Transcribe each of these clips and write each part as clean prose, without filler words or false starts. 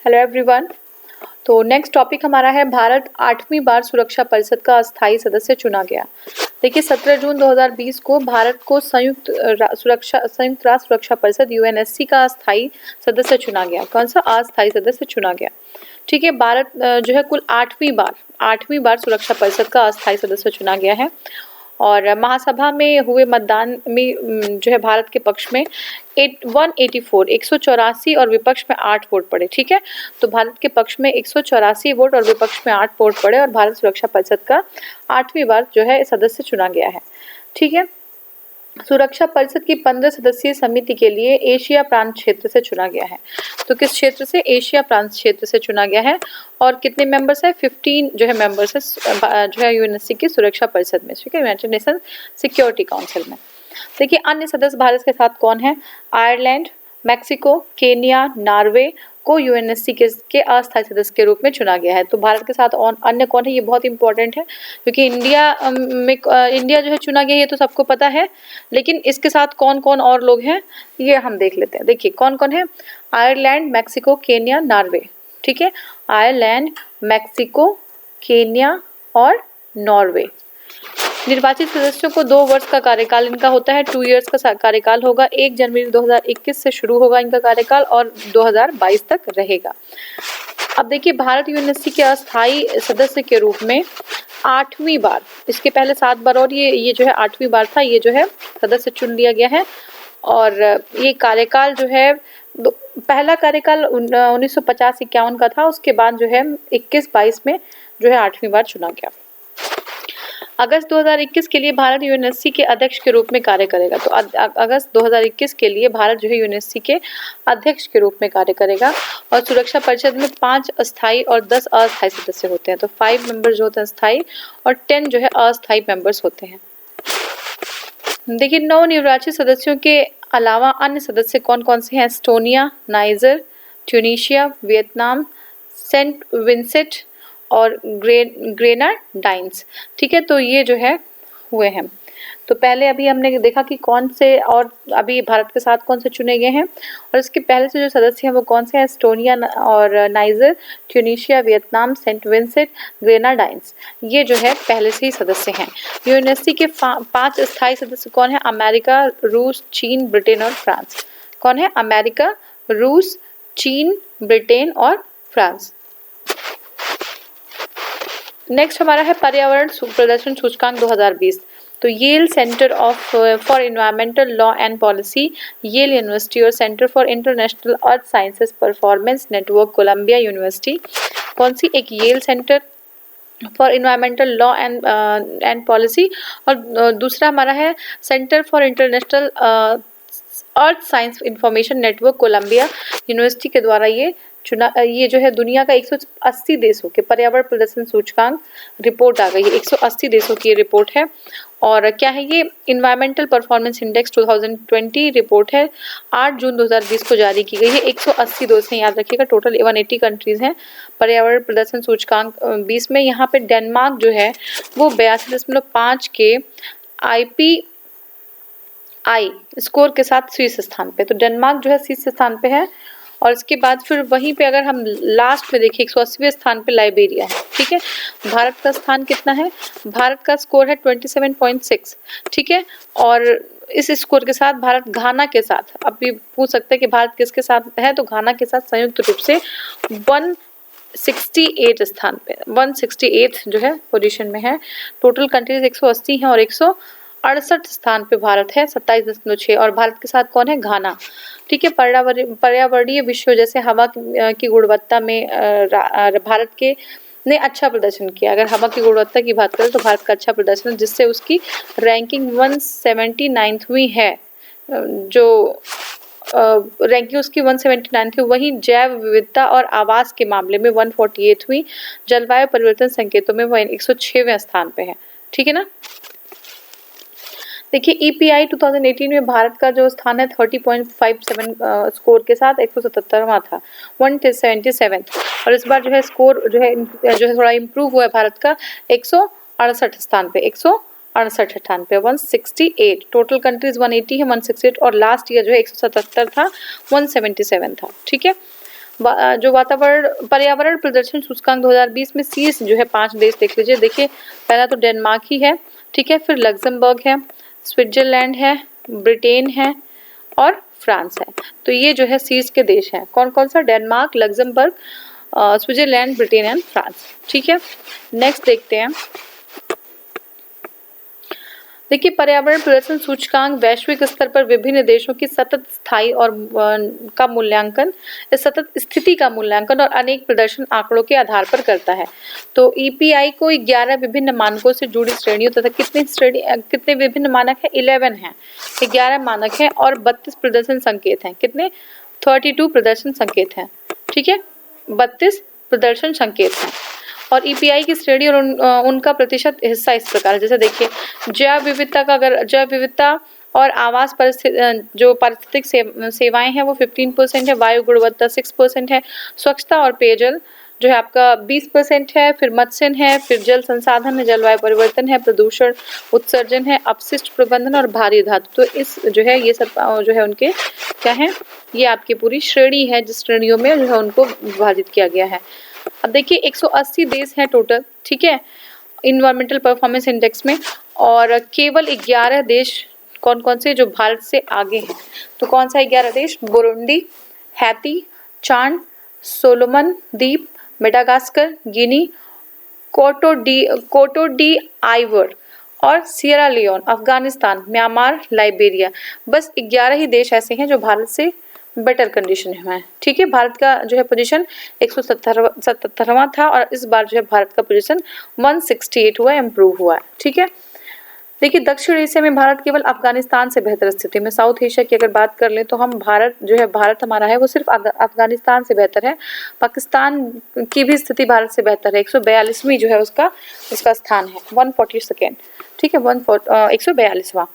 Hello everyone. तो next topic हमारा है भारत 8वीं बार सुरक्षा परिषद का अस्थायी सदस्य चुना गया। देखिए 17 जून 2020 को भारत को संयुक्त राष्ट्र सुरक्षा परिषद यूएनएससी का अस्थायी सदस्य चुना गया। कौन सा? अस्थायी सदस्य चुना गया। ठीक है, भारत जो है कुल 8वीं बार सुरक्षा परिषद का अस्थायी सदस्य चुना गया है। और महासभा में हुए मतदान में जो है भारत के पक्ष में 184 और विपक्ष में 8 वोट पड़े। ठीक है, तो भारत के पक्ष में 184 वोट और विपक्ष में 8 वोट पड़े और भारत सुरक्षा परिषद का 8वीं बार जो है सदस्य चुना गया है। ठीक है, सुरक्षा परिषद की 15 सदस्यीय समिति के लिए एशिया प्रांत क्षेत्र से चुना गया है। तो किस क्षेत्र से? एशिया प्रांत क्षेत्र से चुना गया है। और कितने मेंबर्स है? 15 जो है मेंबर्स है जो है यूएनएससी की सुरक्षा परिषद में, ठीक है, यूनाइटेड नेशन सिक्योरिटी काउंसिल में। देखिए अन्य सदस्य भारत के साथ कौन है? आयरलैंड, मैक्सिको, केन्या, नॉर्वे को यूएनएससी के अस्थायी सदस्य के रूप में चुना गया है। तो भारत के साथ अन्य कौन है? ये बहुत इंपॉर्टेंट है क्योंकि इंडिया जो है चुना गया, ये तो सबको पता है, लेकिन इसके साथ कौन कौन और लोग हैं ये हम देख लेते हैं। देखिए कौन कौन है? Ireland, Mexico, Kenya, Norway. ठीक है, आयरलैंड, मैक्सिको, केन्या और नॉर्वे। निर्वाचित सदस्यों को 2 वर्ष का कार्यकाल इनका होता है, 2 इयर्स का कार्यकाल होगा। 1 जनवरी 2021 से शुरू होगा इनका कार्यकाल और 2022 तक रहेगा। अब देखिए भारत यूएनएससी के अस्थायी सदस्य के रूप में 8वीं बार, इसके पहले 7 बार और ये जो है 8वीं बार था, ये जो है सदस्य चुन लिया गया है। और ये कार्यकाल जो है पहला कार्यकाल 1950-51 का था, उसके बाद जो है 21-22 में जो है 8वीं बार चुना गया। अगस्त 2021 के लिए भारत यूएनएससी के अध्यक्ष के रूप में कार्य करेगा। तो अगस्त 2021 के लिए भारत जो है यूएनएससी के अध्यक्ष के रूप में कार्य करेगा। और सुरक्षा परिषद में 5 अस्थायी और 10 अस्थायी सदस्य होते हैं। तो 5 मेंबर्स जो होते हैं अस्थायी और 10 जो है अस्थायी मेंबर्स होते हैं। देखिए नवनिर्वाचित सदस्यों के अलावा अन्य सदस्य कौन कौन से हैं? Estonia, Niger, Tunisia, Vietnam, Saint Vincent और ग्रेनाडाइंस। ठीक है, तो ये जो है हुए हैं। तो पहले अभी हमने देखा कि कौन से और अभी भारत के साथ कौन से चुने गए हैं और इसके पहले से जो सदस्य हैं वो कौन से हैं? एस्टोनिया और Niger, Tunisia, Vietnam, Saint Vincent, Grenadines. ये जो है पहले से ही सदस्य हैं। यूएनएससी के 5 अस्थायी सदस्य कौन है? अमेरिका, रूस, चीन, ब्रिटेन और फ्रांस। कौन है? अमेरिका, रूस, चीन, ब्रिटेन और फ्रांस। नेक्स्ट हमारा है पर्यावरण प्रदर्शन सूचकांक 2020। तो Yale Center for Environmental Law and Policy, Yale University और Center for International Earth Sciences Performance Network, Columbia University. कौन सी? एक Yale Center for Environmental Law and Policy और दूसरा हमारा है Center for International Earth Science Information Network, Columbia University के द्वारा ये जो है दुनिया का 180 देशों के पर्यावरण प्रदर्शन सूचकांक रिपोर्ट आ गई है। 180 देशों की ये रिपोर्ट है। और क्या है ये? इन्वायरमेंटल परफॉर्मेंस इंडेक्स 2020 रिपोर्ट है, 8 जून 2020 को जारी की गई है। 180 देश हैं, याद रखिएगा, टोटल 180 कंट्रीज हैं पर्यावरण प्रदर्शन सूचकांक 20 में। यहाँ पे डेनमार्क जो है वो 82.5 के IPI स्कोर के साथ शीर्ष स्थान पे। तो डेनमार्क जो है शीर्ष स्थान पे है। और इसके बाद फिर वहीं पे अगर हम लास्ट में देखें 180वें स्थान पे लाइबेरिया है। ठीक है, भारत का स्थान कितना है? भारत का स्कोर है 27.6। ठीक है, और इस स्कोर के साथ भारत घाना के साथ, अब भी पूछ सकते हैं कि भारत किसके साथ है, तो घाना के साथ संयुक्त रूप से 168 स्थान पे, 168 जो है पोजीशन में है। टोटल कंट्रीज 180 हैं और 168 स्थान पे भारत है, 27.6। और भारत के साथ कौन है? घाना। ठीक है, पर्यावरणीय विषयों जैसे हवा की गुणवत्ता में भारत के ने अच्छा प्रदर्शन किया। अगर हवा की गुणवत्ता की बात करें तो भारत का अच्छा प्रदर्शन है, जिससे उसकी रैंकिंग 179वीं है। जो रैंकिंग उसकी 179 थी। वहीं जैव विविधता और आवास के मामले में 148वीं, जलवायु परिवर्तन संकेतों में वह 106वें स्थान पे है। ठीक है ना। देखिए EPI 2018 में भारत का जो स्थान है 30.57 स्कोर के साथ 177वां था, 177। और इस बार जो है स्कोर जो है थोड़ा इम्प्रूव हुआ है भारत का 168 स्थान पे, 168 स्थान पे 168। टोटल कंट्रीज 180 है, 168 और लास्ट ईयर जो है 177 था, 177 था। ठीक है, जो पर्यावरण प्रदर्शन सूचकांक 2020 में शीर्ष जो है 5 देश देख लीजिए। देखिए पहला तो डेनमार्क ही है, ठीक है, फिर लग्जमबर्ग है, स्विट्जरलैंड है, ब्रिटेन है और फ्रांस है। तो ये जो है शीर्ष के देश हैं। कौन कौन सा? Denmark, Luxembourg, Switzerland, Britain and France, ठीक है। नेक्स्ट देखते हैं। देखिए पर्यावरण प्रदर्शन सूचकांक वैश्विक स्तर पर विभिन्न देशों की सतत स्थायी और का मूल्यांकन, इस सतत स्थिति का मूल्यांकन और अनेक प्रदर्शन आंकड़ों के आधार पर करता है। तो ईपीआई को 11 विभिन्न मानकों से जुड़ी श्रेणियों तथा कितने विभिन्न मानक है? 11 हैं, 11 मानक हैं और 32 प्रदर्शन संकेत हैं। कितने? 32 प्रदर्शन संकेत हैं, ठीक है, 32 प्रदर्शन संकेत हैं। और ईपीआई की श्रेणी और उनका प्रतिशत हिस्सा इस प्रकार है। जैसे देखिए जैव विविधता का, अगर जैव विविधता और आवास जो पारिस्थितिक सेवाएं हैं वो 15% है, वायु गुणवत्ता 6% है, स्वच्छता और पेयजल जो है आपका 20% है, फिर मत्स्य है, फिर जल संसाधन है, जलवायु परिवर्तन है, प्रदूषण उत्सर्जन है, अपशिष्ट प्रबंधन और भारी धातु। तो इस जो है ये सब जो है उनके क्या है, ये आपकी पूरी श्रेणी है जिस श्रेणियों में जो है उनको विभाजित किया गया है। अब देखिए 180 देश हैं टोटल, ठीक है, इन्वायरमेंटल परफॉर्मेंस इंडेक्स में, और केवल 11 देश कौन कौन से जो भारत से आगे हैं। तो कौन सा 11 देश? बुरुंडी, हैती, चाड, सोलोमन द्वीप, Madagascar, Guinea, Cote d'Ivoire और Sierra Leone, Afghanistan, Myanmar, Liberia. बस 11 ही देश ऐसे हैं जो भारत से बेटर कंडीशन में है, ठीक है। भारत का जो है पोजीशन 177वां था और इस बार जो है भारत का पोजीशन 168 हुआ, इम्प्रूव हुआ है, ठीक है। देखिए दक्षिण एशिया में भारत केवल अफगानिस्तान से बेहतर स्थिति में। साउथ एशिया की अगर बात कर ले तो हम भारत हमारा है वो सिर्फ अफगानिस्तान से बेहतर है। पाकिस्तान की भी स्थिति भारत से बेहतर है, 142वीं जो है उसका स्थान है, 142nd, ठीक है, 142वां।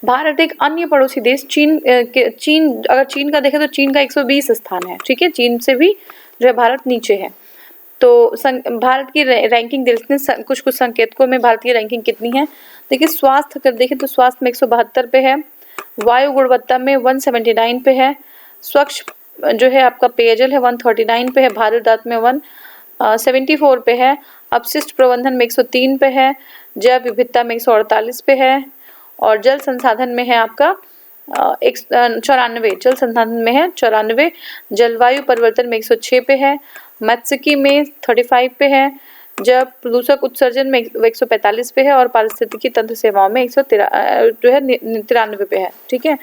भारत एक अन्य पड़ोसी देश चीन अगर चीन का देखें तो चीन का 120 स्थान है, ठीक है, चीन से भी जो है भारत नीचे है। तो भारत की रैंकिंग देखते कुछ संकेतकों में भारत की रैंकिंग कितनी है। देखिए स्वास्थ्य अगर देखें तो स्वास्थ्य में 172 पे है, वायु गुणवत्ता में 179 पे है, स्वच्छ जो है आपका पेयजल है 139 पे है, भारी धातु में 174 पे है, अपशिष्ट प्रबंधन में 103 पे है, जैव विविधता में 148 पे है और जल संसाधन में है आपका 94, जल संसाधन में है 94, जलवायु परिवर्तन में 106 पे है, मत्स्यिकी में 35 पे है, जब प्रदूषक उत्सर्जन में 145 पे है और पारिस्थितिकी तंत्र सेवाओं में 193 पे है, ठीक है।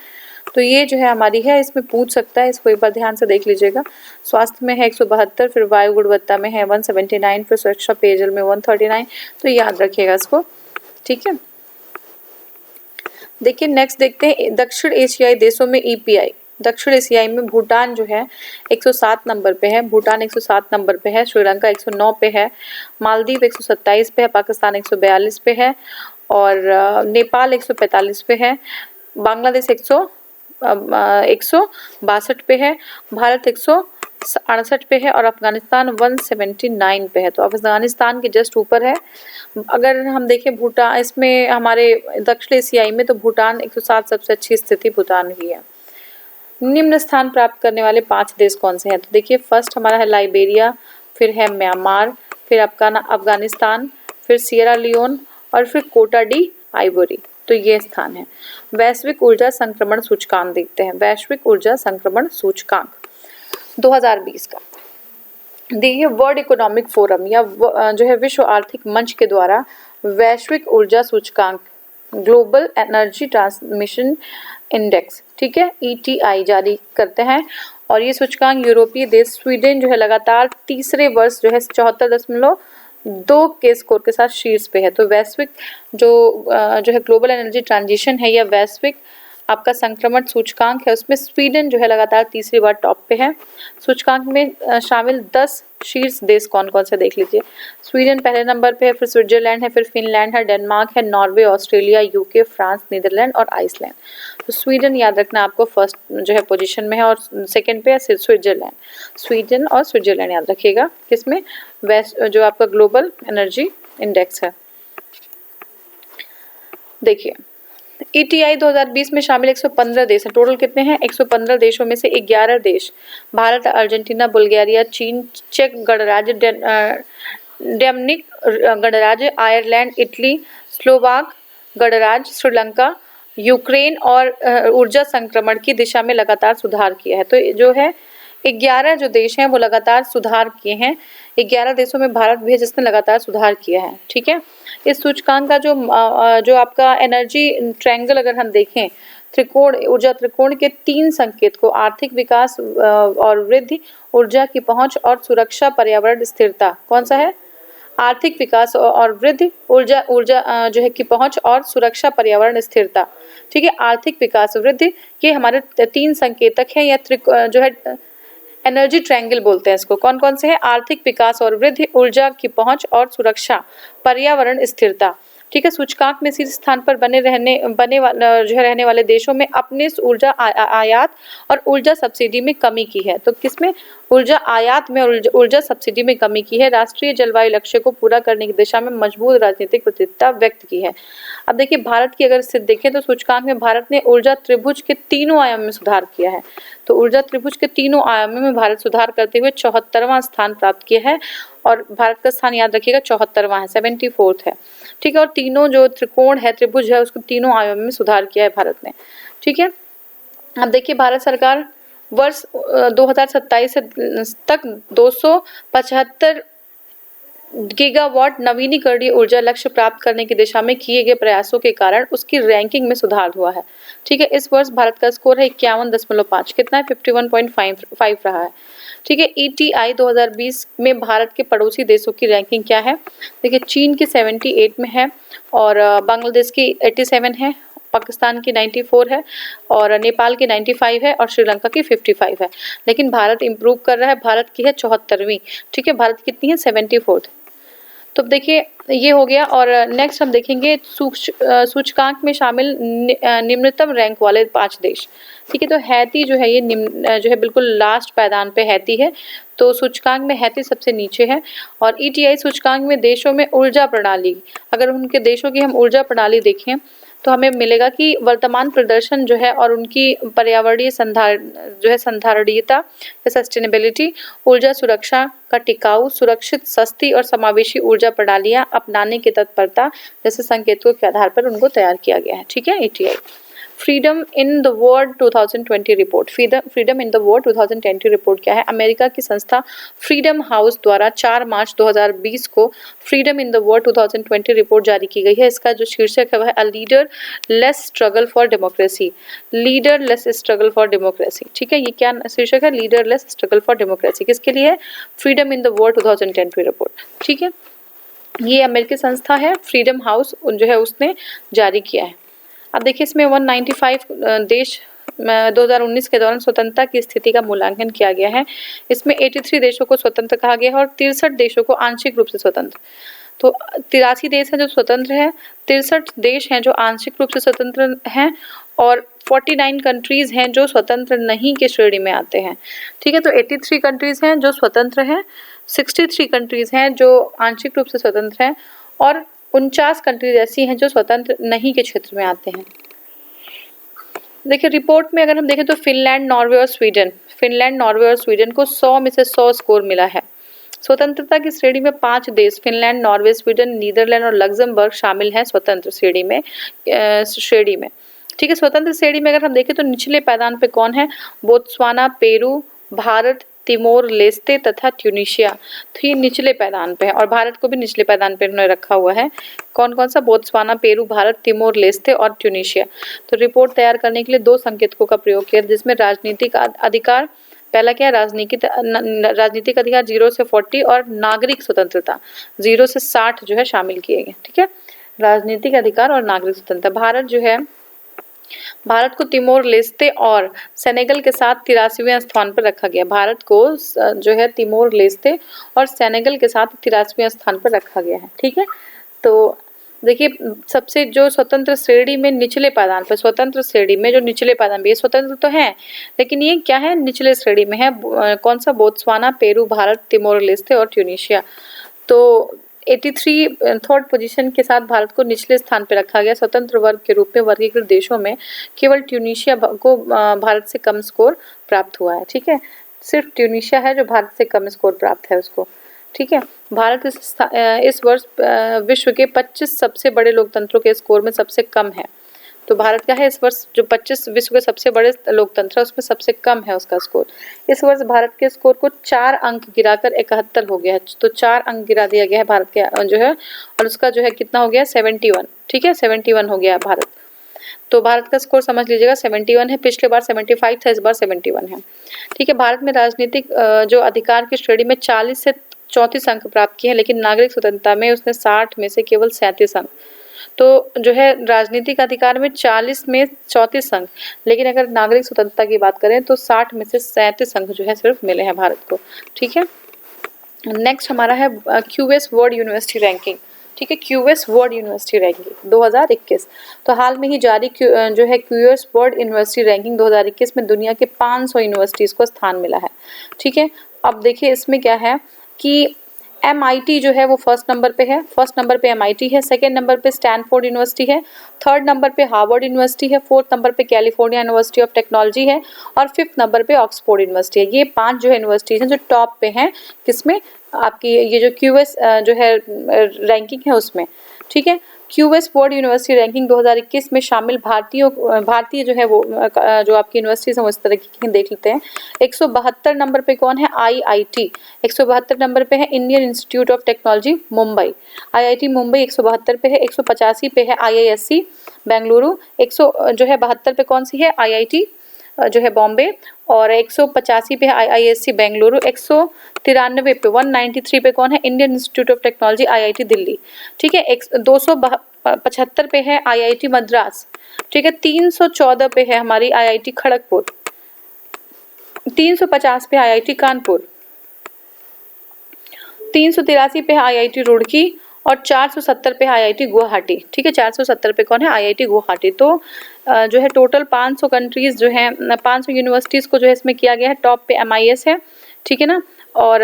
तो ये जो है हमारी है, इसमें पूछ सकता है, इसको एक बार ध्यान से देख लीजिएगा। स्वास्थ्य में है 172, फिर वायु गुणवत्ता में है 179, फिर सुरक्षा पेयजल में 139, तो याद रखिएगा इसको, ठीक है। देखिए नेक्स्ट देखते हैं दक्षिण एशियाई देशों में ईपीआई। दक्षिण एशियाई में भूटान जो है 107 नंबर पे है, भूटान 107 नंबर पे है, श्रीलंका 109 पे है, मालदीव 127 पे है, पाकिस्तान 142 पे है और नेपाल 145 पे है, बांग्लादेश 162 पे है, भारत 168 पे है और अफगानिस्तान 179 पे है। तो अफगानिस्तान के जस्ट ऊपर है। अगर हम देखें भूटान, इसमें हमारे दक्षिण एशियाई में तो भूटान 107 सबसे अच्छी स्थिति भूटान की है। निम्न स्थान प्राप्त करने वाले 5 देश कौन से हैं? तो देखिए फर्स्ट हमारा है लाइबेरिया, फिर है म्यांमार, फिर अफगानिस्तान, फिर सियरा लियोन और फिर कोटा डी आइवरी। तो ये स्थान है। वैश्विक ऊर्जा संक्रमण सूचकांक देखते हैं। वैश्विक ऊर्जा संक्रमण सूचकांक 2020 का देखिए वर्ल्ड इकोनॉमिक फोरम या जो है विश्व आर्थिक मंच के द्वारा वैश्विक ऊर्जा सूचकांक ग्लोबल एनर्जी ट्रांसमिशन इंडेक्स, ठीक है, ETI जारी करते हैं और ये सूचकांक यूरोपीय देश स्वीडन जो है लगातार तीसरे वर्ष जो है 74.2 के स्कोर के साथ शीर्ष पे है। तो वैश्विक जो है ग्लोबल एनर्जी ट्रांजिशन है या वैश्विक आपका संक्रमण सूचकांक है, उसमें स्वीडन जो है लगातार तीसरी बार टॉप पे है। सूचकांक में शामिल 10 शीर्ष देश कौन कौन से देख लीजिए। स्वीडन पहले नंबर पे है, फिर स्विट्जरलैंड है, फिर फिनलैंड है, डेनमार्क है, Norway, Australia, UK, France, Netherlands और आइसलैंड। तो स्वीडन याद रखना आपको फर्स्ट जो है पोजीशन में है और सेकंड पे है स्विट्जरलैंड। स्वीडन और स्विट्जरलैंड याद रखिएगा किसमें, जो आपका ग्लोबल एनर्जी इंडेक्स है। देखिए ETI 2020 में शामिल 115 देश हैं। टोटल कितने हैं? 115 देशों में से 11 देश भारत, अर्जेंटीना, बुल्गारिया, चीन, चेक गणराज्य, डोमिनिक गणराज्य, आयरलैंड, इटली, स्लोवाक गणराज्य, श्रीलंका, यूक्रेन और ऊर्जा संक्रमण की दिशा में लगातार सुधार किया है। तो जो है 11 जो देश हैं वो लगातार सुधार किए हैं। 11 देशों में भारत भी है जिसने लगातार सुधार किया है। ठीक है, इस सूचकांक का जो आपका एनर्जी ट्रायंगल अगर हम देखें, त्रिकोण, ऊर्जा त्रिकोण के 3 संकेत को आर्थिक विकास और वृद्धि, ऊर्जा की पहुंच और सुरक्षा, पर्यावरण स्थिरता, कौन सा है? आर्थिक विकास और वृद्धि, ऊर्जा ऊर्जा जो है की पहुंच और सुरक्षा, पर्यावरण स्थिरता। ठीक है, आर्थिक विकास वृद्धि, ये हमारे 3 संकेतक हैं या जो है एनर्जी ट्रायंगल बोलते हैं इसको। कौन कौन से हैं? आर्थिक विकास और वृद्धि, ऊर्जा की पहुंच और सुरक्षा, पर्यावरण स्थिरता। ठीक है, सूचकांक में शीर्ष स्थान पर रहने वाले देशों में अपने ऊर्जा आयात और ऊर्जा सब्सिडी में कमी की है। तो किसमें? ऊर्जा आयात में और ऊर्जा सब्सिडी में कमी की है। राष्ट्रीय जलवायु लक्ष्य को पूरा करने की दिशा में मजबूत राजनीतिक प्रतिबद्धता व्यक्त की है। अब देखिए भारत की अगर स्थिति देखें तो सूचकांक में भारत ने ऊर्जा त्रिभुज के तीनों आयाम में सुधार किया है। तो ऊर्जा त्रिभुज के तीनों आयामों में भारत सुधार करते हुए 74वां स्थान प्राप्त किया है और भारत का स्थान याद रखिएगा 74वां है, 74th है। ठीक है, और तीनों जो त्रिकोण है, त्रिभुज है, उसको तीनों आयामों में सुधार किया है भारत ने। ठीक है, अब देखिए भारत सरकार वर्ष 2027 तक 275 गीगावाट नवीनीकरणीय ऊर्जा लक्ष्य प्राप्त करने की दिशा में किए गए प्रयासों के कारण उसकी रैंकिंग में सुधार हुआ है। ठीक है, इस वर्ष भारत का स्कोर है 51.5, कितना है? 51.5 रहा है। ठीक है, ETI 2020 में भारत के पड़ोसी देशों की रैंकिंग क्या है? देखिए चीन की 78 में है और बांग्लादेश की 87 है, पाकिस्तान की 94 है और नेपाल की 95 है और श्रीलंका की 55 है। लेकिन भारत इम्प्रूव कर रहा है, भारत की है 74वीं। ठीक है, भारत कितनी है? 74th। तो देखिए ये हो गया और नेक्स्ट हम देखेंगे सूचकांक में शामिल निम्नतम रैंक वाले 5 देश। ठीक है, तो हैती जो है ये जो है बिल्कुल लास्ट पायदान पे हैती है, तो सूचकांक में हैती सबसे नीचे है। और ETI सूचकांक में देशों में ऊर्जा प्रणाली, अगर उनके देशों की हम ऊर्जा प्रणाली देखें तो हमें मिलेगा कि वर्तमान प्रदर्शन जो है और उनकी पर्यावरणीय संधारणीयता या सस्टेनेबिलिटी, ऊर्जा सुरक्षा का टिकाऊ, सुरक्षित, सस्ती और समावेशी ऊर्जा प्रणालियां अपनाने की तत्परता जैसे संकेतों के आधार पर उनको तैयार किया गया है। ठीक है, ETI। Freedom in the world 2020 report, freedom in the world 2020 report क्या है? अमेरिका की संस्था फ्रीडम हाउस द्वारा 4 मार्च 2020 को freedom in the world 2020 report जारी की गई है। इसका जो शीर्षक है वह है a leader less struggle for democracy, leader less struggle for democracy. ठीक है, ये क्या शीर्षक है? Leader less struggle for democracy. किसके लिए है? Freedom in the world 2020 report. ठीक है, ये अमेरिकी संस्था है फ्रीडम हाउस जो है उसने जारी किया है। अब देखिए इसमें 195 देश 2019 के दौरान स्वतंत्रता की स्थिति का मूल्यांकन किया गया है। इसमें 83 देशों को स्वतंत्र कहा गया है और 63 देशों को आंशिक रूप से स्वतंत्र। तो 83 देश हैं जो स्वतंत्र हैं, 63 देश हैं जो आंशिक रूप से स्वतंत्र हैं और 49 कंट्रीज हैं जो स्वतंत्र नहीं के श्रेणी में आते हैं। ठीक है, तो 83 कंट्रीज हैं जो स्वतंत्र हैं, 63 कंट्रीज हैं जो आंशिक रूप से स्वतंत्र हैं और 49 कंट्रीज ऐसी हैं जो स्वतंत्र नहीं के क्षेत्र में आते हैं। देखिए रिपोर्ट में अगर हम देखें तो फिनलैंड, नॉर्वे और स्वीडन को 100 में से 100 स्कोर मिला है। स्वतंत्रता की श्रेणी में 5 देश फिनलैंड, नॉर्वे, स्वीडन, नीदरलैंड और लग्जमबर्ग शामिल हैं स्वतंत्र श्रेणी में। ठीक है, स्वतंत्र श्रेणी में अगर हम देखें तो निचले पायदान पे कौन है? Botswana, Peru, Bharat, Timor Leste तथा ट्यूनीशिया। तो ये निचले पायदान पे है और भारत को भी निचले पायदान पे उन्होंने रखा हुआ है। कौन कौन सा? Botswana, Peru, Bharat, Timor Leste और ट्यूनीशिया। तो रिपोर्ट तैयार करने के लिए 2 संकेतकों का प्रयोग किया जिसमें राजनीतिक अधिकार, पहला क्या है? राजनीतिक अधिकार 0 से 40 और नागरिक स्वतंत्रता 0 से 60 जो है शामिल किए गए। ठीक है, राजनीतिक अधिकार और नागरिक स्वतंत्रता। भारत को तिमोर लेस्ते और सेनेगल के साथ 83वें स्थान पर रखा गया। भारत को जो है तिमोर लेस्ते और सेनेगल के साथ 83वें स्थान पर रखा गया है। ठीक है, तो देखिए सबसे जो स्वतंत्र श्रेणी में निचले पायदान पर, स्वतंत्र श्रेणी में जो निचले पायदान पे, ये स्वतंत्र तो है लेकिन ये क्या है? निचले श्रेणी में है। कौन सा? Botswana, Peru, Bharat, Timor Leste और ट्यूनीशिया। तो 83 थर्ड पोजीशन के साथ भारत को निचले स्थान पर रखा गया। स्वतंत्र वर्ग के रूप में वर्गीकृत देशों में केवल ट्यूनीशिया को भारत से कम स्कोर प्राप्त हुआ है। ठीक है, सिर्फ ट्यूनीशिया है जो भारत से कम स्कोर प्राप्त है उसको। ठीक है, भारत इस वर्ष विश्व के 25 सबसे बड़े लोकतंत्रों के स्कोर में सबसे कम है। तो भारत का है इस वर्ष जो 25 विश्व के सबसे बड़े लोकतंत्र है उसमें सबसे कम है उसका स्कोर। इस वर्ष भारत के स्कोर को 4 अंक गिराकर 71 हो गया है। तो 4 अंक गिरा दिया गया है भारत के जो है, और उसका जो है कितना हो गया 71। ठीक है, 71 हो गया भारत। तो भारत का स्कोर समझ लीजिएगा 71 है। पिछले बार 75 था, इस बार 71 है। ठीक है, भारत में राजनीतिक जो अधिकार की श्रेणी में 40 से 34 अंक प्राप्त किए हैं, लेकिन नागरिक स्वतंत्रता में उसने 60 में से केवल 37 अंक। तो जो है राजनीतिक अधिकार में 40 में 34 अंक, लेकिन अगर नागरिक स्वतंत्रता की बात करें तो 60 में से 37 अंक जो है सिर्फ मिले हैं भारत को। ठीक है, नेक्स्ट हमारा है क्यूएस वर्ल्ड यूनिवर्सिटी रैंकिंग। ठीक है, क्यूएस वर्ल्ड यूनिवर्सिटी रैंकिंग 2021। तो हाल में ही जारी जो है क्यूएस वर्ल्ड यूनिवर्सिटी रैंकिंग 2021 में दुनिया के 500 यूनिवर्सिटीज़ को स्थान मिला है। ठीक है, अब देखिए इसमें क्या है कि MIT जो है वो फर्स्ट नंबर पे है। फर्स्ट नंबर पे MIT है, सेकंड नंबर पे स्टैनफोर्ड यूनिवर्सिटी है, थर्ड नंबर पे हार्वर्ड यूनिवर्सिटी है, फोर्थ नंबर पे कैलिफोर्निया यूनिवर्सिटी ऑफ टेक्नोलॉजी है, और फिफ्थ नंबर पे ऑक्सफोर्ड यूनिवर्सिटी है। ये 5 जो है यूनिवर्सिटीज़ हैं जो टॉप पे हैं किसमें, आपकी ये जो क्यूएस जो है रैंकिंग है उसमें। ठीक है, क्यूएस वर्ल्ड यूनिवर्सिटी रैंकिंग 2021 में शामिल भारतीय जो है वो जो आपकी यूनिवर्सिटीज़ हैं वो इस तरह की देख लेते हैं। 172 नंबर पे कौन है, IIT। 172 नंबर पे है Indian institute of technology Mumbai. IIT Mumbai 172 पे है। 185 पे है IISc बेंगलुरु। 100 जो है 72 पे कौन सी है, IIT जो है बॉम्बे, और 185 पे है IISc बेंगलुरु। 193 पे 193 पे कौन है, Indian institute of technology IIT Delhi. ठीक है, 275 पे है IIT मद्रास। ठीक है, 314 पे है हमारी IIT खड़गपुर। 350 पे IIT कानपुर। 383 पे है IIT रुड़की, और 470 पे IIT गुवाहाटी। ठीक है, 470 पे कौन है, IIT गुवाहाटी। तो जो है टोटल 500 कंट्रीज जो है 500 यूनिवर्सिटीज़ को जो है इसमें किया गया है। टॉप पे MIS है। ठीक है ना, और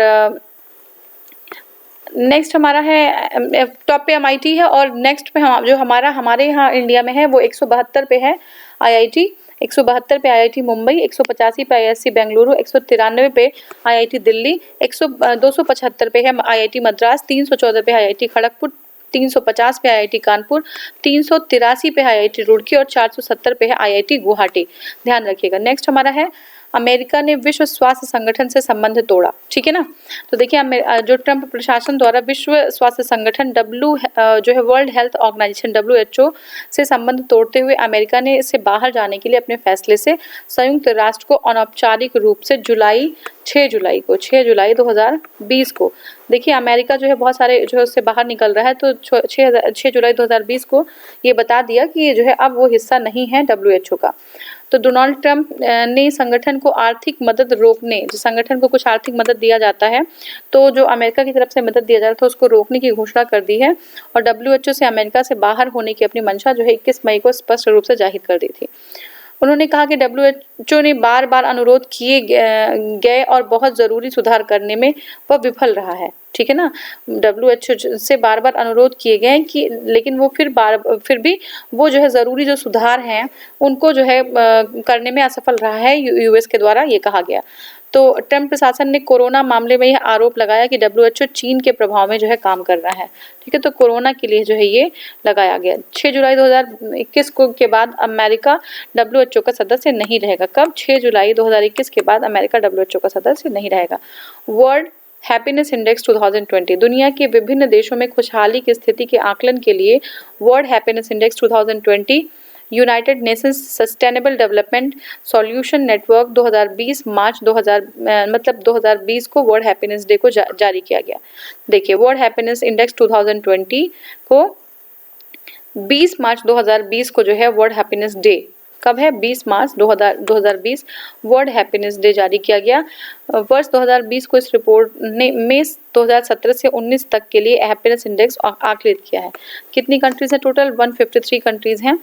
नेक्स्ट हमारा है टॉप पे MIT है, और नेक्स्ट पे जो हमारे यहाँ इंडिया में है वो 172 पे है IIT। 172 पे IIT मुंबई, 185 पे IISc बेंगलुरु, 193 पे IIT दिल्ली, 275 पे है IIT मद्रास, 314 पे IIT खड़गपुर, 350 पे IIT कानपुर, 383 पे IIT रुड़की, और 470 पे है IIT गुवाहाटी। ध्यान रखिएगा। नेक्स्ट हमारा है अमेरिका ने विश्व स्वास्थ्य संगठन से संबंध तोड़ा। ठीक है ना, तो देखिए जो ट्रंप प्रशासन द्वारा विश्व स्वास्थ्य संगठन जो है वर्ल्ड हेल्थ ऑर्गेनाइजेशन WHO से संबंध तोड़ते हुए अमेरिका ने इससे बाहर जाने के लिए अपने फैसले से संयुक्त राष्ट्र को अनौपचारिक रूप से 6 जुलाई 2020 को, देखिए अमेरिका जो है बहुत सारे जो है उससे बाहर निकल रहा है, तो 6 जुलाई 2020 को ये बता दिया कि जो है अब वो हिस्सा नहीं है WHO का। तो डोनाल्ड ट्रंप ने संगठन को आर्थिक मदद रोकने, जो संगठन को कुछ आर्थिक मदद दिया जाता है तो जो अमेरिका की तरफ से मदद दिया जा रहा था उसको रोकने की घोषणा कर दी है, और WHO से अमेरिका से बाहर होने की अपनी मंशा जो है 21 मई को स्पष्ट रूप से जाहिर कर दी थी। उन्होंने कहा कि WHO ने बार बार अनुरोध किए गए और बहुत ज़रूरी सुधार करने में वह विफल रहा है। ठीक है ना, WHO से बार बार अनुरोध किए गए कि लेकिन वो फिर भी वो जो है ज़रूरी जो सुधार हैं उनको जो है करने में असफल रहा है US के द्वारा, ये कहा गया। तो ट्रंप प्रशासन ने कोरोना मामले में यह आरोप लगाया कि WHO चीन के प्रभाव में जो है काम कर रहा है। ठीक है, तो कोरोना के लिए जो है ये लगाया गया। 6 जुलाई 2021 के बाद अमेरिका WHO का सदस्य नहीं रहेगा। कब? 6 जुलाई 2021 के बाद अमेरिका WHO का सदस्य नहीं रहेगा। वर्ल्ड हैप्पीनेस इंडेक्स 2020 दुनिया के विभिन्न देशों में खुशहाली की स्थिति के आकलन के लिए world happiness index 2020 United Nations sustainable development solution network 2020 मार्च 2020 को वर्ल्ड हैप्पीनेस डे को जारी किया गया। देखिए वर्ल्ड हैप्पीनेस इंडेक्स 2020 को 20 मार्च 2020 को जो है वर्ल्ड हैप्पीनेस डे कब है? 20 मार्च 2020 वर्ल्ड हैप्पीनेस डे जारी किया गया। वर्ष 2020 को इस रिपोर्ट ने मई 2017 से 19 तक के लिए हैप्पीनेस इंडेक्स आकलित किया है। कितनी कंट्रीज हैं? टोटल 153 कंट्रीज हैं,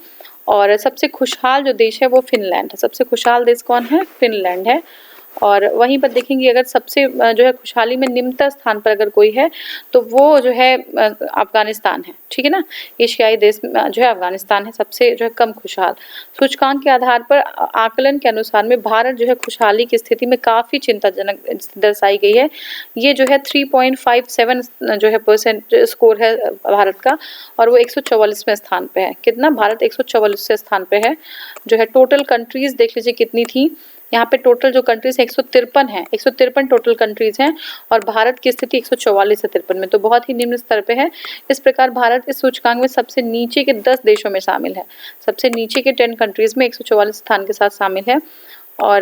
और सबसे खुशहाल जो देश है वो फिनलैंड है। सबसे खुशहाल देश कौन है? फिनलैंड है। और वहीं पर देखेंगे अगर सबसे जो है खुशहाली में निम्नतम स्थान पर अगर कोई है तो वो जो है अफगानिस्तान है, ठीक है ना। एशियाई देश जो है अफगानिस्तान है सबसे जो है कम खुशहाल। सूचकांक के आधार पर आकलन के अनुसार में भारत जो है खुशहाली की स्थिति में काफ़ी चिंताजनक दर्शाई गई है। ये जो है 3.57 जो है परसेंट स्कोर है भारत का, और वो 144वें स्थान पे है। कितना? भारत 144वें स्थान पे है। जो है टोटल कंट्रीज देख लीजिए कितनी थी, यहाँ पे टोटल जो कंट्रीज 153 है, 153 टोटल कंट्रीज हैं, और भारत की स्थिति 144 से 53 में, तो बहुत ही निम्न स्तर पे है। इस प्रकार भारत इस सूचकांक में सबसे नीचे के 10 देशों में शामिल है, सबसे नीचे के 10 कंट्रीज में 144 स्थान के साथ शामिल है। और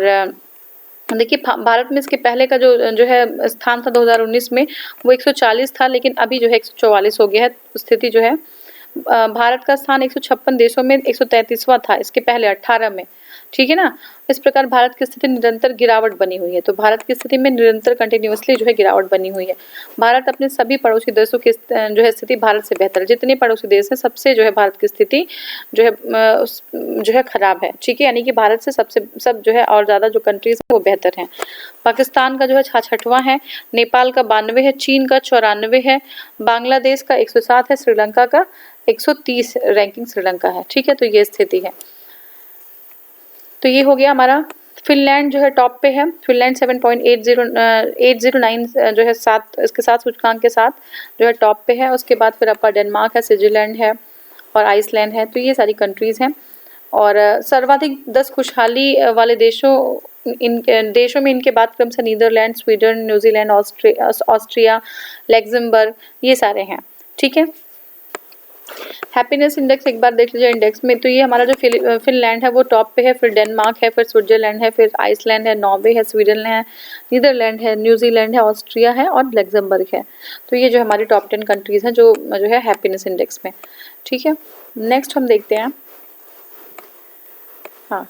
देखिए भारत में इसके पहले का जो है स्थान था 2019 में वो 140 था, लेकिन अभी जो है 144 हो गया है। स्थिति जो है भारत का स्थान 156 देशों में 133वां था इसके पहले 18 में, ठीक है ना। इस प्रकार भारत की स्थिति निरंतर गिरावट बनी हुई है, तो भारत की स्थिति में निरंतर कंटिन्यूअसली जो है गिरावट बनी हुई है। भारत अपने सभी पड़ोसी देशों की जो है स्थिति भारत से बेहतर है। जितने पड़ोसी देश हैं सबसे जो है भारत की स्थिति जो है खराब है, ठीक है। यानी कि भारत से सब जो है और ज़्यादा जो कंट्रीज हैं वो बेहतर हैं। पाकिस्तान का जो है 66वां है, नेपाल का 92 है, चीन का 94 है, बांग्लादेश का 107 है, श्रीलंका का 130 रैंकिंग श्रीलंका है, ठीक है। तो ये स्थिति है। तो ये हो गया हमारा। फिनलैंड जो है टॉप पे है, फिनलैंड 7.809 जो है 7 इसके साथ सूचकांक के साथ जो है टॉप पे है। उसके बाद फिर आपका डेनमार्क है, स्विट्जरलैंड है और आइसलैंड है। तो ये सारी कंट्रीज़ हैं। और सर्वाधिक 10 खुशहाली वाले देशों में इनके बाद क्रम से Netherlands, Sweden, New Zealand, Austria, Luxembourg, ये सारे हैं, ठीक है। हैप्पीनेस इंडेक्स एक बार देख लीजिए इंडेक्स में, तो ये हमारा जो फिनलैंड है वो टॉप पे है, फिर डेनमार्क है, फिर स्विट्जरलैंड है, फिर आइसलैंड है, नॉर्वे है, स्वीडन है, नीदरलैंड है, न्यूजीलैंड है, ऑस्ट्रिया है और लग्जमबर्ग है। तो ये जो हमारी टॉप 10 कंट्रीज हैं जो है हैप्पीनेस इंडेक्स में, ठीक है। नेक्स्ट हम देखते हैं, हाँ,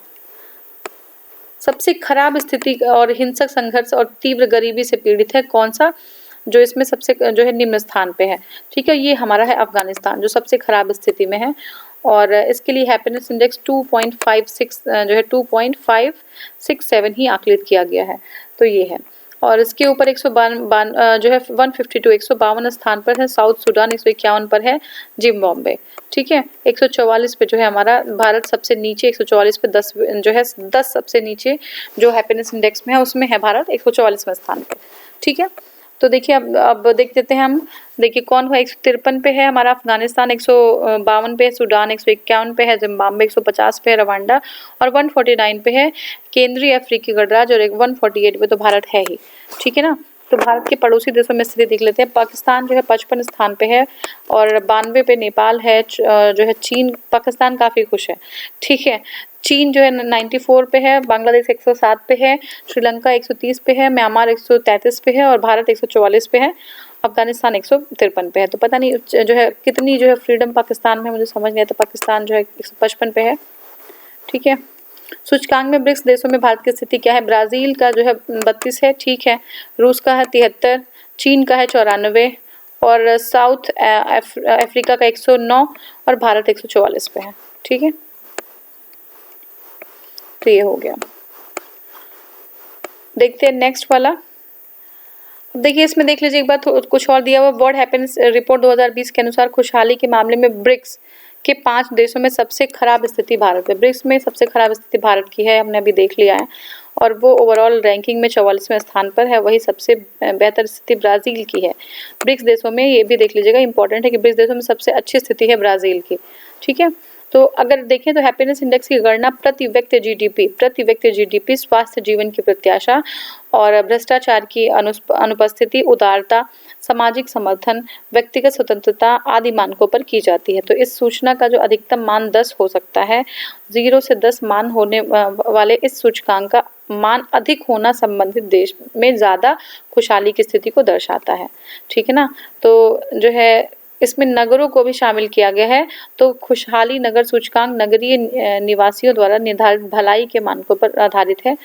सबसे खराब स्थिति और हिंसक संघर्ष और तीव्र गरीबी से पीड़ित है कौन सा, जो इसमें सबसे जो है निम्न स्थान पे है, ठीक है। ये हमारा है अफगानिस्तान जो सबसे खराब स्थिति में है, और इसके लिए हैप्पीनेस इंडेक्स 2.56 जो है 2.567 ही आकलित किया गया है। तो ये है। और इसके ऊपर 152 जो है 152 152 स्थान पर है साउथ सूडान, 151 पर है जिम्बाब्वे, ठीक है। 144 पे जो है हमारा भारत सबसे नीचे, 144 पे 10 जो है 10 सबसे नीचे जो हैप्पीनेस इंडेक्स में है उसमें है भारत 144वें स्थान पे, ठीक है। तो देखिए अब देख लेते हैं हम। देखिए कौन हुआ, 153 पे है हमारा अफगानिस्तान, 152 पे है सूडान, 151 पे है जिम्बाब्वे, 150 पे है रवांडा और 149 पे है केंद्रीय अफ्रीकी गणराज्य और 148 पे तो भारत है ही, ठीक है ना। तो भारत के पड़ोसी देशों में स्थिति देख लेते हैं। पाकिस्तान जो है 55 स्थान पे है और 92 पे नेपाल है, जो है चीन, पाकिस्तान काफ़ी खुश है, ठीक है। चीन जो है 94 पे है, बांग्लादेश 107 पे है, श्रीलंका 130 पे है, म्यांमार 133 पे है और भारत 144 पे है, अफगानिस्तान 153 पे है। तो पता नहीं जो है कितनी जो है फ्रीडम पाकिस्तान में, मुझे समझ नहीं आता। पाकिस्तान जो है 155 पे है, ठीक है। सूचकांक में ब्रिक्स देशों में भारत की स्थिति क्या है, ब्राज़ील का जो है 32 है, ठीक है। रूस का है 73, चीन का है 94 और साउथ अफ्रीका का 109 और भारत 144 पे है, ठीक है। तो ये हो गया। देखते हैं नेक्स्ट वाला। देखिए इसमें देख लीजिए एक बार कुछ और दिया हुआ। वर्ल्ड हैप्पीनेस रिपोर्ट 2020 के अनुसार खुशहाली के मामले में ब्रिक्स के 5 देशों में सबसे खराब स्थिति भारत है। ब्रिक्स में सबसे खराब स्थिति भारत की है, हमने अभी देख लिया है, और वो ओवरऑल रैंकिंग में 44वें स्थान पर है। वही सबसे बेहतर स्थिति ब्राज़ील की है। ब्रिक्स देशों में ये भी देख लीजिएगा, इंपॉर्टेंट है कि ब्रिक्स देशों में सबसे अच्छी स्थिति है ब्राज़ील की, ठीक है। तो अगर देखें तो हैप्पीनेस इंडेक्स की गणना प्रति व्यक्ति जीडीपी, स्वास्थ्य जीवन की प्रत्याशा और भ्रष्टाचार की अनुपस्थिति, उदारता, सामाजिक समर्थन, व्यक्तिगत स्वतंत्रता आदि मानकों पर की जाती है। तो इस सूचना का जो अधिकतम मान 10 हो सकता है। 0 से 10 मान होने वाले इस सूचकांक का मान अधिक होना संबंधित देश में ज़्यादा खुशहाली की स्थिति को दर्शाता है, ठीक है ना। तो जो है इसमें नगरों को भी शामिल किया गया है। तो खुशहाली नगर सूचकांक नगरीय निवासियों द्वारा निर्धारित भलाई के मानकों पर आधारित है,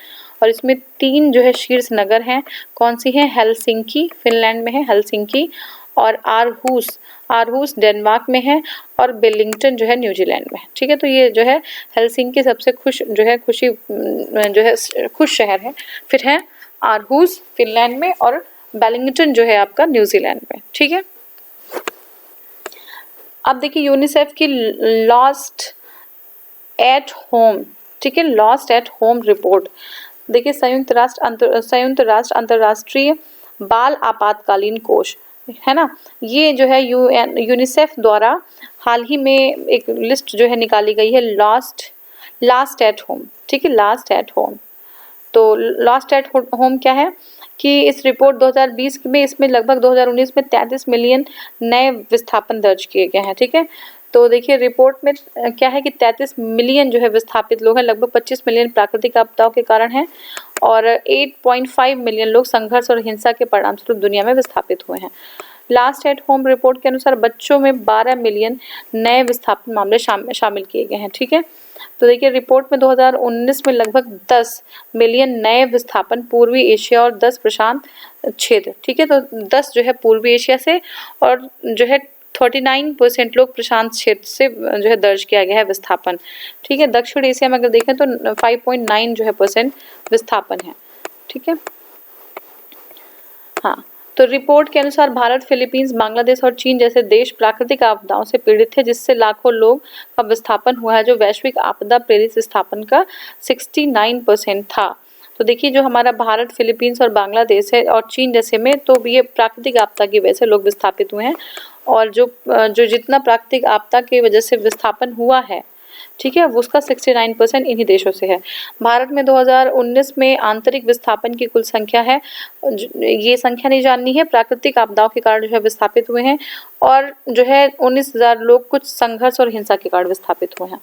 और इसमें 3 जो है शीर्ष नगर हैं। कौन सी हैं? हेलसिंकी, फिनलैंड में है हेलसिंकी, और आरहूस डेनमार्क में है और वेलिंगटन जो है न्यूजीलैंड में। ठीक है, तो ये जो है हेलसिंकी सबसे खुश शहर है। फिर है आरहूस फिनलैंड में और वेलिंगटन जो है आपका न्यूजीलैंड में। ठीक है, अब देखिए यूनिसेफ की लॉस्ट एट होम, ठीक है, लॉस्ट एट होम रिपोर्ट। देखिए संयुक्त राष्ट्र अंतर्राष्ट्रीय बाल आपातकालीन कोष है ना, ये जो है यूनिसेफ द्वारा हाल ही में एक लिस्ट जो है निकाली गई है लास्ट एट होम। ठीक है, लास्ट एट होम। तो लास्ट एट होम क्या है कि इस रिपोर्ट 2020 में, इसमें लगभग 2019 में 33 मिलियन नए विस्थापन दर्ज किए गए हैं। ठीक है, तो देखिए रिपोर्ट में क्या है कि 33 मिलियन जो है विस्थापित लोग हैं, लगभग 25 मिलियन प्राकृतिक आपदाओं के कारण हैं और 8.5 मिलियन लोग संघर्ष और हिंसा के परिणामस्वरूप दुनिया में विस्थापित हुए हैं। लास्ट एट होम रिपोर्ट के अनुसार बच्चों में 12 मिलियन नए विस्थापन मामले शामिल किए गए हैं। ठीक है, तो देखिए रिपोर्ट में 2019 में लगभग 10 मिलियन नए विस्थापन पूर्वी एशिया और 10 प्रशांत क्षेत्र। ठीक है, तो 10 जो है पूर्वी एशिया से और जो है 39% लोग प्रशांत क्षेत्र से जो है दर्ज किया गया है विस्थापन। ठीक है, दक्षिण एशिया में अगर देखें तो 5.9 जो है % विस्थापन है। ठीक है, हाँ, तो रिपोर्ट के अनुसार भारत, फिलीपींस, बांग्लादेश और चीन जैसे देश प्राकृतिक आपदाओं से पीड़ित थे, जिससे लाखों लोग का विस्थापन हुआ है, जो वैश्विक आपदा प्रेरित विस्थापन का 69% था। तो देखिए जो हमारा भारत, फिलीपींस और बांग्लादेश है और चीन जैसे में, तो ये प्राकृतिक आपदा की वजह से लोग विस्थापित हुए हैं और जो जितना प्राकृतिक आपदा की वजह से विस्थापन हुआ है, ठीक है, उसका 69% इन्हीं देशों से है। भारत में 2019 में आंतरिक विस्थापन की कुल संख्या है, ये संख्या नहीं जाननी है, प्राकृतिक आपदाओं के कारण जो है विस्थापित हुए हैं और जो है 19,000 लोग कुछ संघर्ष और हिंसा के कारण विस्थापित हुए हैं।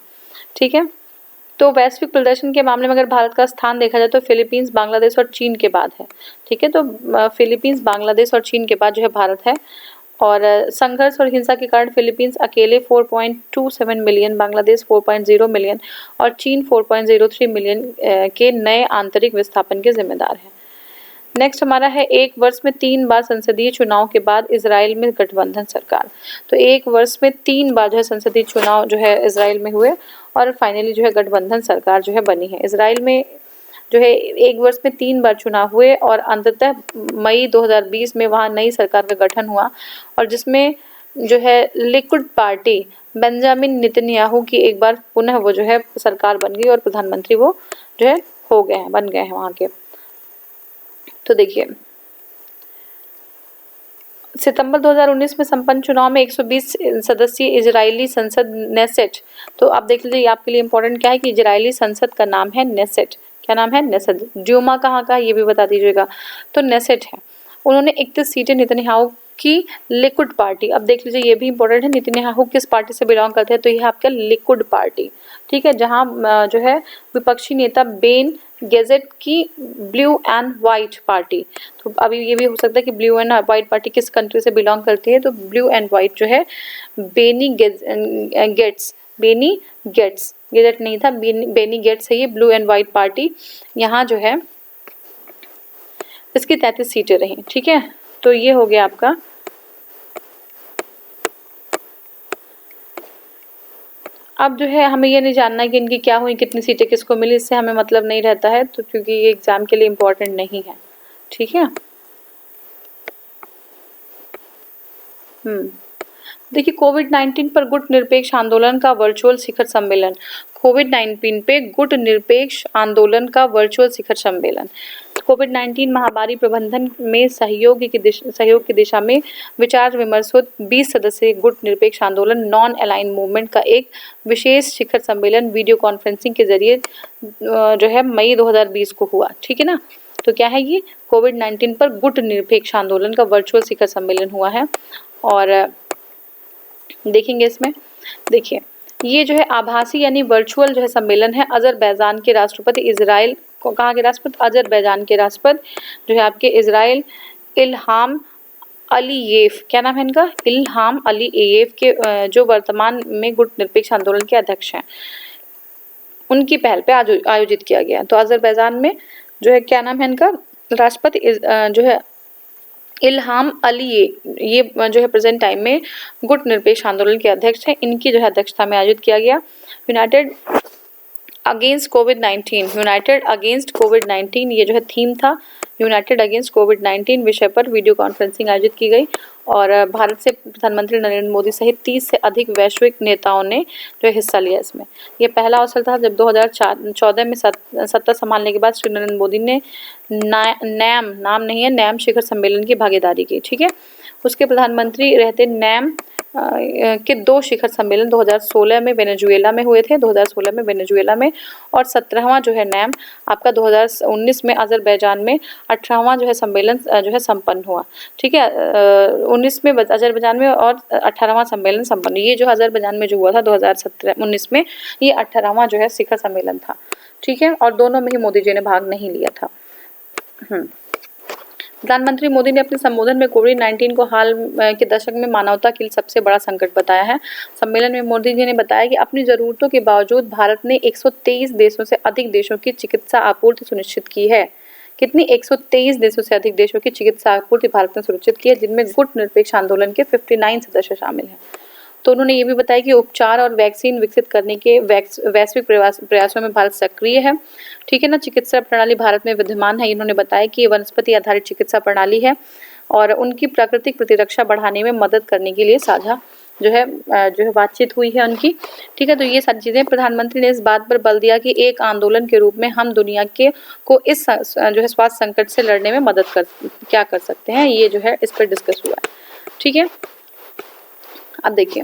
ठीक है, तो वैश्विक प्रदर्शन के मामले में अगर भारत का स्थान देखा जाए तो फिलीपींस, बांग्लादेश और चीन के बाद है। ठीक है, तो फिलीपींस, बांग्लादेश और चीन के बाद जो है भारत है और संघर्ष और हिंसा के कारण फिलीपींस अकेले 4.27 मिलियन, बांग्लादेश 4.0 मिलियन और चीन 4.03 मिलियन के नए आंतरिक विस्थापन के जिम्मेदार हैं। नेक्स्ट हमारा है 1 वर्ष में 3 बार संसदीय चुनाव के बाद इजराइल में गठबंधन सरकार। तो 1 वर्ष में 3 बार जो है संसदीय चुनाव जो है इजराइल में हुए और फाइनली जो है गठबंधन सरकार जो है बनी है। इजराइल में जो है 1 वर्ष में 3 बार चुनाव हुए और अंततः मई 2020 में वहाँ नई सरकार का गठन हुआ और जिसमें जो है लिकुड पार्टी बेंजामिन नेतन्याहू की एक बार पुनः वो जो है सरकार बन गई और प्रधानमंत्री वो जो है बन गए हैं वहाँ के। तो देखिए सितंबर 2019 में संपन्न चुनाव में 120 सदस्यीय इजरायली संसद नेसेट, तो आप देख लीजिए आपके लिए इम्पोर्टेंट क्या है कि इजरायली संसद का नाम है नेसेट। क्या नाम है? नेसेट। ड्यूमा कहाँ का ये भी बता दीजिएगा। तो नेसेट है। उन्होंने 31 सीटें नेतन्याहू की लिकुड पार्टी, अब देख लीजिए ये भी इंपॉर्टेंट है, नेतन्याहू किस पार्टी से बिलोंग करते हैं, तो ये आपका लिकुड पार्टी। ठीक है, जहाँ जो है विपक्षी नेता बेन गेजेट की ब्लू एंड वाइट पार्टी, तो अभी ये भी हो सकता है कि ब्लू एंड वाइट पार्टी किस कंट्री से बिलोंग करती है, तो ब्लू एंड वाइट जो है बेनी गेट्स गेजेट नहीं था, बेनी गेट्स है ये ब्लू एंड वाइट पार्टी। यहाँ जो है इसकी 33 सीटें रही। ठीक है, तो ये हो गया आपका। अब जो है हमें ये नहीं जानना है कि इनकी क्या हुई, कितनी सीटें किसको मिली, इससे हमें मतलब नहीं रहता है, तो क्योंकि ये एग्जाम के लिए इम्पोर्टेंट नहीं है। ठीक है, देखिए कोविड-19 पर गुट निरपेक्ष आंदोलन का वर्चुअल शिखर सम्मेलन। कोविड-19 पे गुट निरपेक्ष आंदोलन का वर्चुअल शिखर सम्मेलन। कोविड-19 महामारी प्रबंधन में सहयोग की दिशा में विचार विमर्श 20 सदस्यीय गुट निरपेक्ष आंदोलन नॉन अलाइन मूवमेंट का एक विशेष शिखर सम्मेलन वीडियो कॉन्फ्रेंसिंग के जरिए जो है मई 2020 को हुआ। ठीक है ना, तो क्या है ये कोविड-19 पर गुट निरपेक्ष आंदोलन का वर्चुअल शिखर सम्मेलन हुआ है और देखेंगे इसमें। देखिए ये जो है आभासी यानी वर्चुअल जो है सम्मेलन है अजरबैजान के राष्ट्रपति इजराइल को, कहाँ के राष्ट्रपति, अजरबैजान के राष्ट्रपति जो है आपके इजराइल इल्हाम अलीयेव, क्या नाम है इनका, इल्हाम अलीयेव के जो वर्तमान में गुट निरपेक्ष आंदोलन के अध्यक्ष हैं, उनकी पहल पे आयोजित किया गया। तो अजरबैजान में जो है क्या नाम है इनका, राष्ट्रपति जो है इल्हाम अली ये जो है प्रेजेंट टाइम में गुट निरपेक्ष आंदोलन के अध्यक्ष हैं। इनकी जो है अध्यक्षता में आयोजित किया गया। यूनाइटेड अगेंस्ट कोविड-19 ये जो है थीम था। यूनाइटेड अगेंस्ट कोविड-19 विषय पर वीडियो कॉन्फ्रेंसिंग आयोजित की गई और भारत से प्रधानमंत्री नरेंद्र मोदी सहित 30 से अधिक वैश्विक नेताओं ने जो हिस्सा लिया इसमें। ये पहला अवसर था जब 2014 में सत्ता संभालने के बाद श्री नरेंद्र मोदी ने नैम शिखर सम्मेलन की भागीदारी की। ठीक है, उसके प्रधानमंत्री रहते नैम के 2 शिखर सम्मेलन 2016 में वेनेजुएला में हुए थे, 2016 में वेनेजुएला में, और 17वां जो है नैम आपका 2019 में अजरबैजान में, 18वां जो है सम्मेलन जो है संपन्न हुआ। ठीक है, 19 में अजरबैजान में और 18वां सम्मेलन संपन्न। ये जो अजरबैजान में जो हुआ था 2019 में, ये 18वां जो है शिखर सम्मेलन था। ठीक है, और दोनों में ही मोदी जी ने भाग नहीं लिया था। प्रधानमंत्री मोदी ने अपने संबोधन में कोविड-19 को हाल के दशक में मानवता के लिए सबसे बड़ा संकट बताया है। सम्मेलन में मोदी जी ने बताया कि अपनी जरूरतों के बावजूद भारत ने 123 देशों से अधिक देशों की चिकित्सा आपूर्ति सुनिश्चित की है। कितनी? 123 देशों से अधिक देशों की चिकित्सा आपूर्ति भारत ने सुनिश्चित की है, जिनमें गुट निरपेक्ष आंदोलन के 59 सदस्य शामिल हैं। तो उन्होंने ये भी बताया कि उपचार और वैक्सीन विकसित करने के वैश्विक प्रयासों में भारत सक्रिय है। ठीक है ना, चिकित्सा प्रणाली भारत में विद्यमान है। इन्होंने बताया कि ये वनस्पति आधारित चिकित्सा प्रणाली है और उनकी प्राकृतिक प्रतिरक्षा बढ़ाने में मदद करने के लिए साझा जो है बातचीत हुई है उनकी। ठीक है, तो ये सारी चीज़ें प्रधानमंत्री ने इस बात पर बल दिया कि एक आंदोलन के रूप में हम दुनिया को इस जो है स्वास्थ्य संकट से लड़ने में मदद क्या कर सकते हैं, ये जो है इस पर डिस्कस हुआ है। ठीक है, अब देखिए,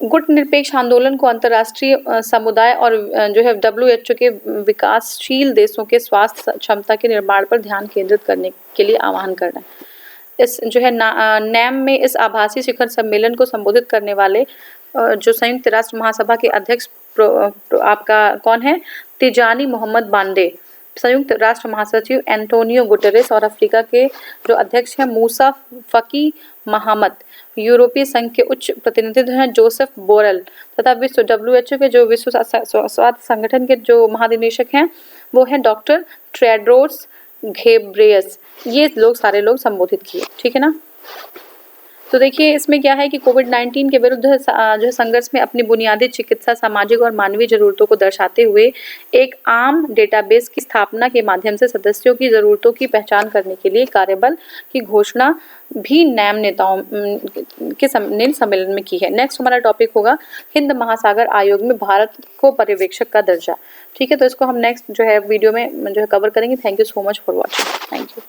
गुट निरपेक्ष आंदोलन को अंतर्राष्ट्रीय समुदाय और जो है WHO के विकासशील देशों के स्वास्थ्य क्षमता के निर्माण पर ध्यान केंद्रित करने के लिए आह्वान करना है। इस जो है नैम में इस आभासी शिखर सम्मेलन को संबोधित करने वाले जो संयुक्त राष्ट्र महासभा के अध्यक्ष आपका कौन है? तिजानी मोहम्मद बांडे, संयुक्त राष्ट्र महासचिव एंटोनियो गुटेरेस और अफ्रीका के जो अध्यक्ष हैं मूसा फकी महमद, यूरोपीय संघ के उच्च प्रतिनिधि हैं जोसेफ बोरेल तथा विश्व WHO के जो विश्व स्वास्थ्य संगठन के जो महानिदेशक हैं वो हैं डॉक्टर टेड्रोस घेब्रेयस। ये लोग सारे लोग संबोधित किए। ठीक है ना, तो देखिए इसमें क्या है कि कोविड-19 के विरुद्ध जो है संघर्ष में अपनी बुनियादी चिकित्सा, सामाजिक और मानवीय जरूरतों को दर्शाते हुए एक आम डेटाबेस की स्थापना के माध्यम से सदस्यों की जरूरतों की पहचान करने के लिए कार्यबल की घोषणा भी नैम नेताओं के सम्मेलन में की है। नेक्स्ट हमारा टॉपिक होगा हिंद महासागर आयोग में भारत को पर्यवेक्षक का दर्जा। ठीक है, तो इसको हम नेक्स्ट जो है वीडियो में जो है कवर करेंगे। Thank you so much for watching. Thank you.